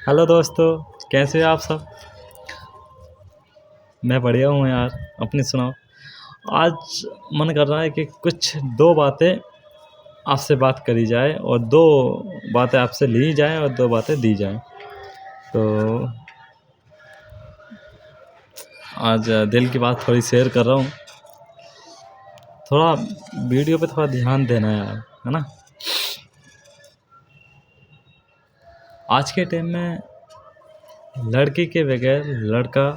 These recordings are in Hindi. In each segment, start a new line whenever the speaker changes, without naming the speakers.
हेलो दोस्तों, कैसे हो आप सब। मैं बढ़िया हूँ यार। अपनी सुनाओ। आज मन कर रहा है कि कुछ दो बातें आपसे बात करी जाए और दो बातें आपसे ली जाएं और दो बातें दी जाएं। तो आज दिल की बात थोड़ी शेयर कर रहा हूँ। थोड़ा वीडियो पे थोड़ा ध्यान देना यार, है ना। आज के टाइम में लड़की के बगैर लड़का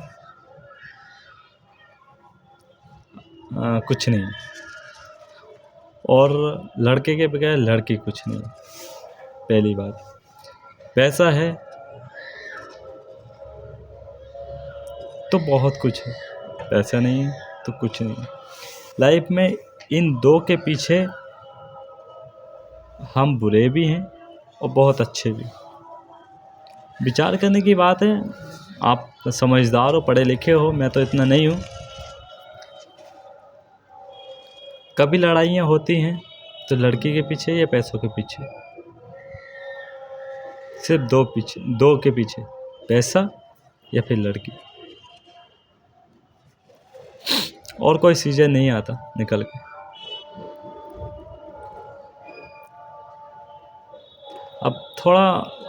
कुछ नहीं, और लड़के के बगैर लड़की कुछ नहीं। पहली बात, पैसा है तो बहुत कुछ है, पैसा नहीं है तो कुछ नहीं। लाइफ में इन दो के पीछे हम बुरे भी हैं और बहुत अच्छे भी। विचार करने की बात है। आप समझदार हो, पढ़े लिखे हो, मैं तो इतना नहीं हूँ। कभी लड़ाइयाँ होती हैं तो लड़की के पीछे या पैसों के पीछे। सिर्फ दो के पीछे, पैसा या फिर लड़की। और कोई सीजन नहीं आता निकल के। अब थोड़ा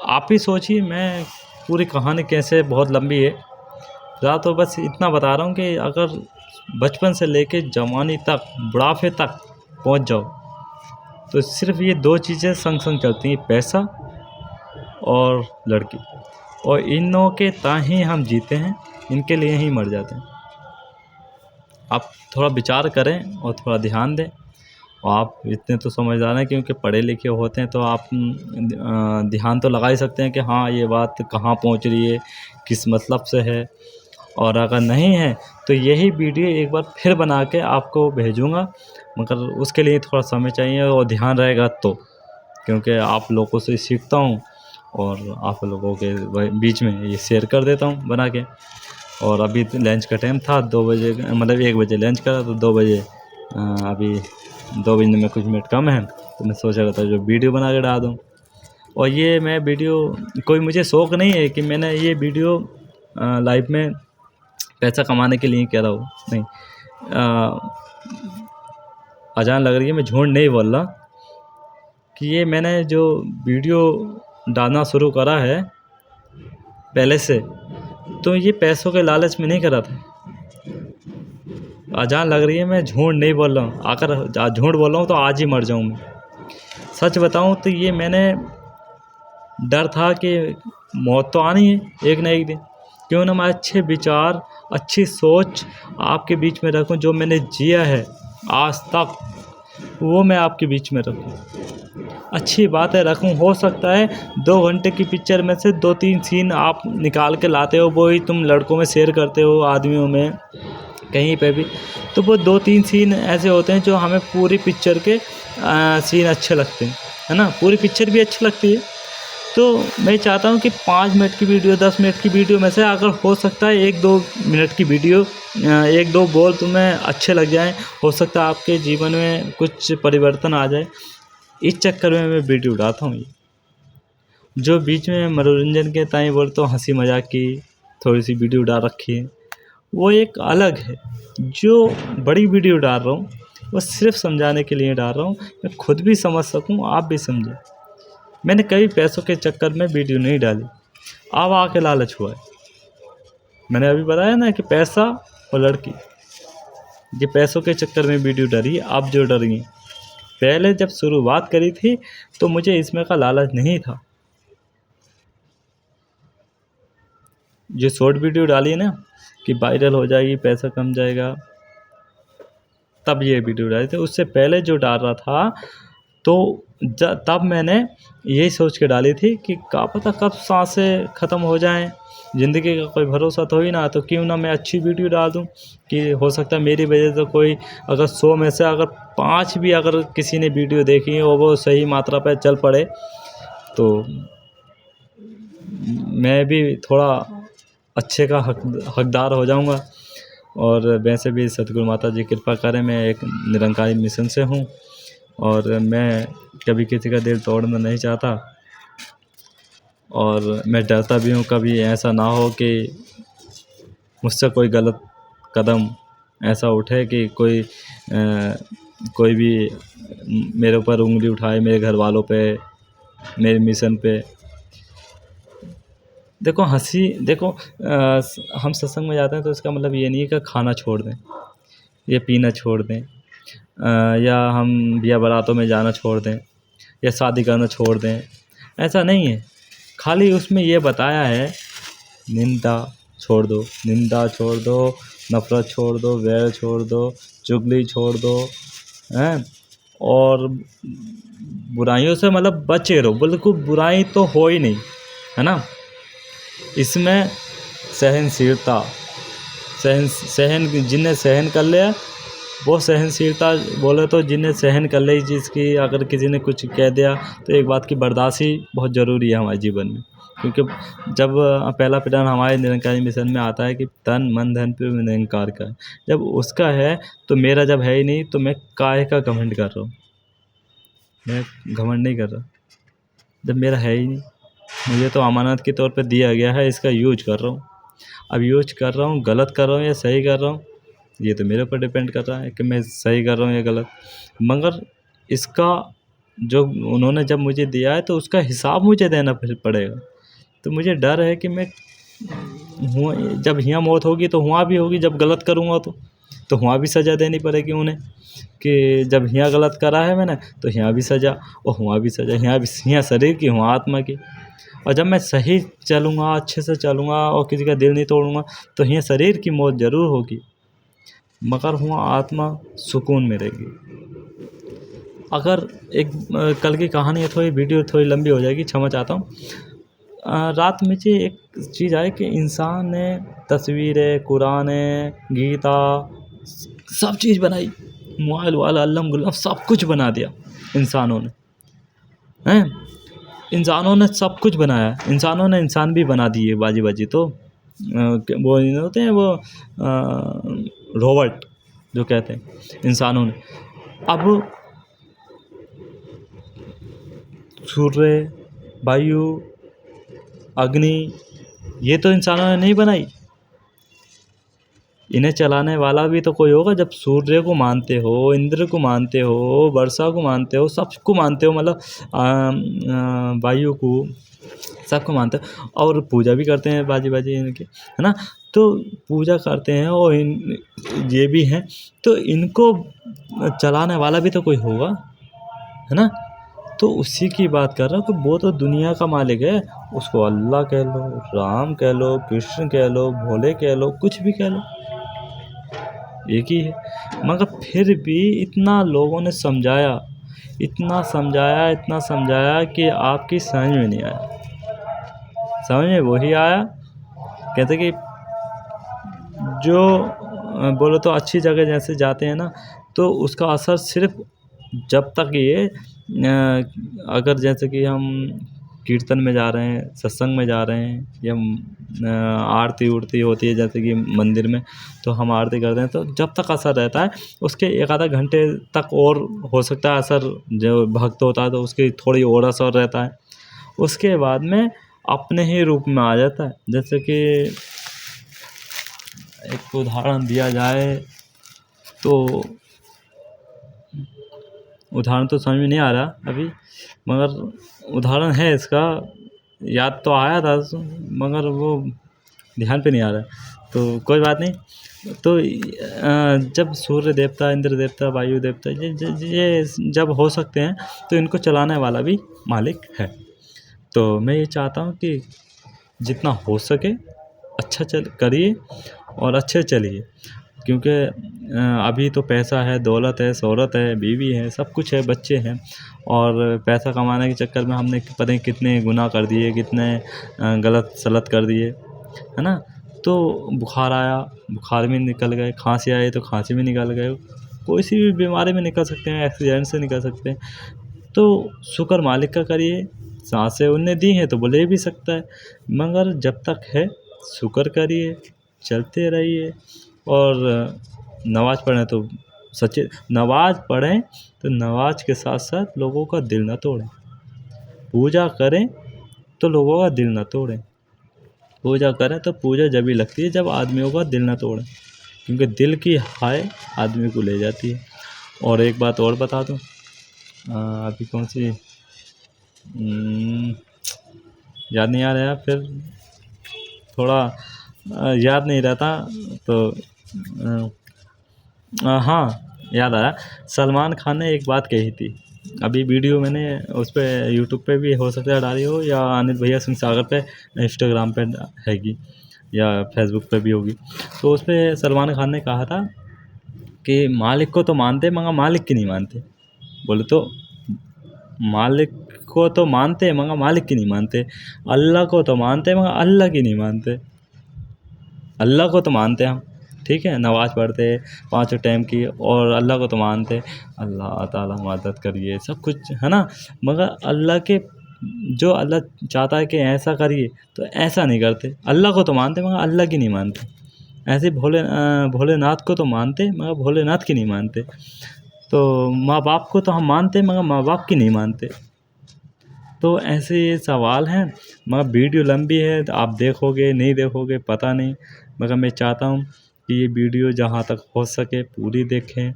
आप ही सोचिए, मैं पूरी कहानी कैसे बहुत लंबी है। ज़्यादा तो बस इतना बता रहा हूँ कि अगर बचपन से लेके जवानी तक, बुढ़ापे तक पहुँच जाओ तो सिर्फ ये दो चीज़ें संग संग चलती हैं, पैसा और लड़की। और इनों के ताही हम जीते हैं, इनके लिए ही मर जाते हैं। आप थोड़ा विचार करें और थोड़ा ध्यान दें। और आप इतने तो समझदार हैं क्योंकि पढ़े लिखे होते हैं, तो आप ध्यान तो लगा ही सकते हैं कि हाँ ये बात कहाँ पहुंच रही है, किस मतलब से है। और अगर नहीं है तो यही वीडियो एक बार फिर बना के आपको भेजूँगा, मगर उसके लिए थोड़ा समय चाहिए और ध्यान रहेगा तो, क्योंकि आप लोगों से सीखता हूँ और आप लोगों के बीच में ये शेयर कर देता हूँ बना के। और अभी लंच का टाइम था, 2 बजे, मतलब 1 बजे लंच करा तो 2 बजे, अभी 2 बजने में कुछ मिनट कम है, तो मैं सोच रहा था जो वीडियो बना के डाल दूँ। और ये मैं वीडियो, कोई मुझे शौक़ नहीं है कि मैंने ये वीडियो लाइफ में पैसा कमाने के लिए कह रहा हूँ, नहीं। अजान लग रही है, मैं झूठ नहीं बोल रहा कि ये मैंने जो वीडियो डालना शुरू करा है पहले से, तो ये पैसों के लालच में नहीं करा था। अजान लग रही है, मैं झूठ नहीं बोल रहा हूँ। अगर झूठ बोल रहा हूँ तो आज ही मर जाऊँ मैं। सच बताऊँ तो ये मैंने डर था कि मौत तो आनी है एक ना एक दिन, क्यों ना मैं अच्छे विचार, अच्छी सोच आपके बीच में रखूं। जो मैंने जिया है आज तक वो मैं आपके बीच में रखूं, अच्छी बातें रखूं। हो सकता है 2 घंटे की पिक्चर में से 2-3 सीन आप निकाल के लाते हो, वो ही तुम लड़कों में शेयर करते हो, आदमियों में, कहीं पे भी। तो वो 2-3 सीन ऐसे होते हैं जो हमें पूरी पिक्चर के सीन अच्छे लगते हैं, है ना। पूरी पिक्चर भी अच्छी लगती है। तो मैं चाहता हूँ कि 5 मिनट की वीडियो, 10 मिनट की वीडियो में से अगर हो सकता है 1-2 मिनट की वीडियो, 1-2 बोल तुम्हें अच्छे लग जाएं, हो सकता है आपके जीवन में कुछ परिवर्तन आ जाए। इस चक्कर में मैं वीडियो उड़ाता हूँ। ये जो बीच में मनोरंजन के ताई बोलता हूँ, हंसी मजाक की थोड़ी सी वीडियो डाल रखी है, वो एक अलग है। जो बड़ी वीडियो डाल रहा हूँ वो सिर्फ समझाने के लिए डाल रहा हूँ, मैं खुद भी समझ सकूँ, आप भी समझें। मैंने कई पैसों के चक्कर में वीडियो नहीं डाली, अब आके लालच हुआ है। मैंने अभी बताया ना कि पैसा और लड़की, ये पैसों के चक्कर में वीडियो डरी, अब जो डर गई। पहले जब शुरुआत करी थी तो मुझे इसमें का लालच नहीं था। जो शॉर्ट वीडियो डाली है ना कि वायरल हो जाएगी, पैसा कम जाएगा, तब ये वीडियो डाली थी। उससे पहले जो डाल रहा था तो तब मैंने यही सोच के डाली थी कि क्या पता कब सांसें ख़त्म हो जाएं, ज़िंदगी का कोई भरोसा तो ही ना। तो क्यों ना मैं अच्छी वीडियो डाल दूं कि हो सकता है मेरी वजह से कोई, अगर 100 में से अगर 5 भी अगर किसी ने वीडियो देखी और वो सही मात्रा पर चल पड़े तो मैं भी थोड़ा अच्छे का हकदार हो जाऊंगा। और वैसे भी सतगुरु माता जी कृपा करें, मैं एक निरंकारी मिशन से हूँ और मैं कभी किसी का दिल तोड़ना नहीं चाहता। और मैं डरता भी हूँ कभी ऐसा ना हो कि मुझसे कोई गलत कदम ऐसा उठे कि कोई भी मेरे ऊपर उंगली उठाए, मेरे घर वालों पे, मेरे मिशन पे। देखो हम सत्संग में जाते हैं तो इसका मतलब ये नहीं है कि खाना छोड़ दें या पीना छोड़ दें, या हम बिया बारातों में जाना छोड़ दें या शादी करना छोड़ दें, ऐसा नहीं है। खाली उसमें ये बताया है निंदा छोड़ दो, निंदा छोड़ दो, नफ़रत छोड़ दो, वैर छोड़ दो, चुगली छोड़ दो, हैं, और बुराइयों से मतलब बचे रहो, बिल्कुल बुराई तो हो ही नहीं, है ना। इसमें सहनशीलता, सहन जिन्हें सहन कर लिया वो सहनशीलता बोले तो जिन्हें सहन कर ली चीज़ की, अगर किसी ने कुछ कह दिया तो एक बात की बर्दाश्त ही बहुत ज़रूरी है हमारे जीवन में। क्योंकि जब पहला पिटान हमारे निरंकारी मिशन में आता है कि तन मन धन पे निरंकार का है, जब उसका है तो मेरा जब है ही नहीं तो मैं काहे का घमंड कर रहा हूँ, मैं घमंड नहीं कर रहा जब मेरा है ही नहीं। मुझे तो अमानत के तौर पे दिया गया है, इसका यूज कर रहा हूँ। अब यूज कर रहा हूँ, गलत कर रहा हूँ या सही कर रहा हूँ, ये तो मेरे ऊपर डिपेंड कर रहा है कि मैं सही कर रहा हूँ या गलत। मगर इसका जो उन्होंने जब मुझे दिया है तो उसका हिसाब मुझे देना फिर पड़ेगा। तो मुझे डर है कि मैं जब यहाँ मौत होगी तो वहाँ भी होगी, जब गलत करूँगा तो वहाँ भी सज़ा देनी पड़ेगी उन्हें, कि जब यहाँ गलत करा है मैंने तो यहाँ भी सज़ा और वहाँ भी सज़ा, यहाँ शरीर की, वहाँ आत्मा की। और जब मैं सही चलूँगा, अच्छे से चलूँगा और किसी का दिल नहीं तोड़ूँगा तो यहाँ शरीर की मौत ज़रूर होगी, मगर वहाँ आत्मा सुकून में रहेगी। अगर एक कल की कहानी है, थोड़ी वीडियो थोड़ी लंबी हो जाएगी, क्षमा चाहता हूँ। रात में जी एक चीज़ आई कि इंसान ने तस्वीरें, कुरानें, गीता सब चीज़ बनाई, मोबाइल वाला अल्लम गुल्लम सब कुछ बना दिया इंसानों ने, हैं। इंसानों ने सब कुछ बनाया, इंसानों ने इंसान भी बना दिए बाजी बाजी। तो वो नहीं होते हैं वो रोबोट जो कहते हैं इंसानों ने। अब सूर्य, वायु, अग्नि, ये तो इंसानों ने नहीं बनाई, इन्हें चलाने वाला भी तो कोई होगा। जब सूर्य को मानते हो, इंद्र को मानते हो, वर्षा को मानते हो, सबको मानते हो, मतलब वायु को, सबको मानते हो और पूजा भी करते हैं बाजी बाजी इनकी, है ना। तो पूजा करते हैं और ये भी हैं, तो इनको चलाने वाला भी तो कोई होगा, है ना। तो उसी की बात कर रहा हूँ कि वो तो दुनिया का मालिक है, उसको अल्लाह कह लो, राम कह लो, कृष्ण कह लो, भोले कह लो, कुछ भी कह लो, एक ही है। मगर फिर भी इतना लोगों ने समझाया, इतना समझाया, इतना समझाया कि आपकी समझ में नहीं आया। समझ में वही आया, कहते कि जो बोलो तो अच्छी जगह जैसे जाते हैं ना, तो उसका असर सिर्फ जब तक ये अगर जैसे कि हम कीर्तन में जा रहे हैं, सत्संग में जा रहे हैं, या आरती उरती होती है जैसे कि मंदिर में, तो हम आरती करते हैं, तो जब तक असर रहता है उसके एक आधा घंटे तक और हो सकता है असर। जो भक्त होता है तो उसकी थोड़ी और असर रहता है, उसके बाद में अपने ही रूप में आ जाता है। जैसे कि एक उदाहरण दिया जाए तो उदाहरण तो समझ में नहीं आ रहा अभी, मगर उदाहरण है इसका, याद तो आया था मगर वो ध्यान पे नहीं आ रहा, तो कोई बात नहीं। तो जब सूर्य देवता, इंद्र देवता, वायु देवता, ये जब हो सकते हैं तो इनको चलाने वाला भी मालिक है। तो मैं ये चाहता हूँ कि जितना हो सके अच्छा करिए और अच्छे चलिए, क्योंकि अभी तो पैसा है, दौलत है, शोहरत है, बीवी है, सब कुछ है, बच्चे हैं, और पैसा कमाने के चक्कर में हमने पता नहीं कितने गुनाह कर दिए, कितने गलत सलत कर दिए, है ना। तो बुखार आया, बुखार में निकल गए, खांसी आई तो खांसी में निकल गए, कोई सी भी बीमारी में निकल सकते हैं, एक्सीडेंट से निकल सकते हैं। तो शुक्र मालिक का करिए, सांसें उनने दी हैं तो वो ले भी सकता है, मगर जब तक है शुक्र करिए, चलते रहिए। और नमाज़ पढ़ें तो सच्चे नमाज़ पढ़ें तो नमाज के साथ साथ लोगों का दिल ना तोड़ें, पूजा करें तो लोगों का दिल ना तोड़ें। पूजा करें तो पूजा जब भी लगती है जब आदमियों का दिल ना तोड़ें, क्योंकि दिल की हाय आदमी को ले जाती है। और एक बात और बता दूँ, अभी कौन सी याद नहीं आ रहा है, फिर थोड़ा याद नहीं रहता तो हाँ याद आया। सलमान खान ने एक बात कही थी, अभी वीडियो मैंने उस पे यूट्यूब पे भी हो सकता है डाली हो, या अनिल भैया सिंह सागर पे इंस्टाग्राम पे हैगी, या फेसबुक पे भी होगी। तो उस पे सलमान खान ने कहा था कि मालिक को तो मानते मगर मालिक की नहीं मानते। बोले तो मालिक को तो मानते मगर मालिक की नहीं मानते, अल्लाह को तो मानते मगर अल्लाह की नहीं मानते। अल्लाह को तो मानते हम, ठीक है, नमाज़ पढ़ते पाँचों टाइम की, और अल्लाह को तो मानते, अल्लाह ताला मदद करिए सब कुछ है ना, मगर अल्लाह के जो अल्लाह चाहता है कि ऐसा करिए तो ऐसा नहीं करते। अल्लाह को तो मानते मगर अल्लाह की नहीं मानते। ऐसे भोलेनाथ को तो मानते मगर भोलेनाथ की नहीं मानते। तो माँ बाप को तो हम मानते मगर माँ बाप की नहीं मानते। तो ऐसे ये सवाल हैं, मगर वीडियो लंबी है तो आप देखोगे नहीं देखोगे पता नहीं, मगर मैं चाहता हूँ कि ये वीडियो जहाँ तक हो सके पूरी देखें।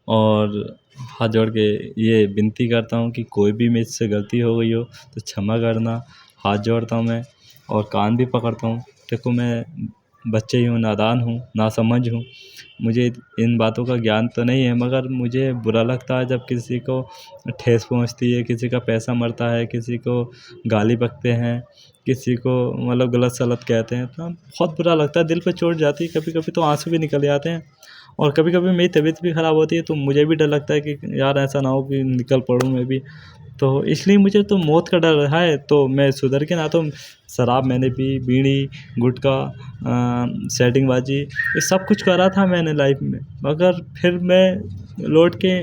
और हाथ जोड़ के ये विनती करता हूँ कि कोई भी मुझसे गलती हो गई हो तो क्षमा करना। हाथ जोड़ता हूँ मैं और कान भी पकड़ता हूँ। देखो मैं बच्चे ही हूँ, नादान हूँ, नासमझ हूँ, मुझे इन बातों का ज्ञान तो नहीं है, मगर मुझे बुरा लगता है जब किसी को ठेस पहुंचती है, किसी का पैसा मरता है, किसी को गाली बकते हैं, किसी को मतलब गलत सलत कहते हैं, तो बहुत बुरा लगता है, दिल पे चोट जाती है, कभी कभी तो आंसू भी निकल जाते हैं। और कभी कभी मेरी तबीयत भी ख़राब होती है तो मुझे भी डर लगता है कि यार ऐसा ना हो कि निकल पड़ूँ मैं भी। तो इसलिए मुझे तो मौत का डर है, तो मैं सुधर के ना तो शराब मैंने पी, बीड़ी, गुटखा, सेटिंगबाजी, ये सब कुछ करा था मैंने लाइफ में, मगर फिर मैं लौट के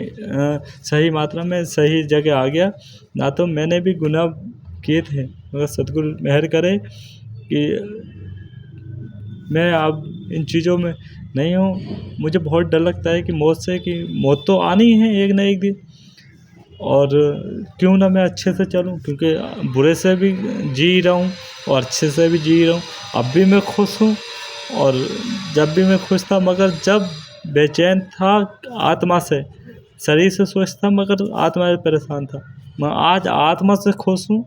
सही मात्रा में सही जगह आ गया। ना तो मैंने भी गुनाह किए थे, मगर सतगुरु मेहर करे कि मैं अब इन चीज़ों में नहीं हूँ। मुझे बहुत डर लगता है कि मौत से, कि मौत तो आनी है एक ना एक दिन, और क्यों ना मैं अच्छे से चलूँ, क्योंकि बुरे से भी जी रहा हूँ और अच्छे से भी जी रहा हूँ। अब भी मैं खुश हूँ, और जब भी मैं खुश था, मगर जब बेचैन था आत्मा से, शरीर से स्वस्थ था मगर आत्मा से परेशान था। मैं आज आत्मा से खुश हूँ,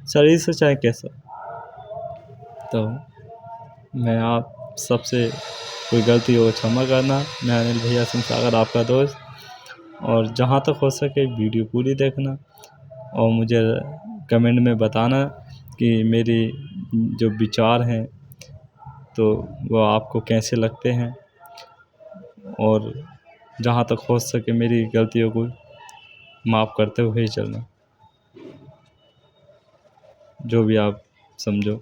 शरीर से चाहे कैसा। तो मैं आप सबसे कोई गलती हो क्षमा करना। मैं अनिल भैया सिंह सागर आपका दोस्त, और जहाँ तक हो सके वीडियो पूरी देखना और मुझे कमेंट में बताना कि मेरी जो विचार हैं तो वो आपको कैसे लगते हैं, और जहाँ तक हो सके मेरी गलतियों को माफ़ करते हुए ही चलना, जो भी आप समझो।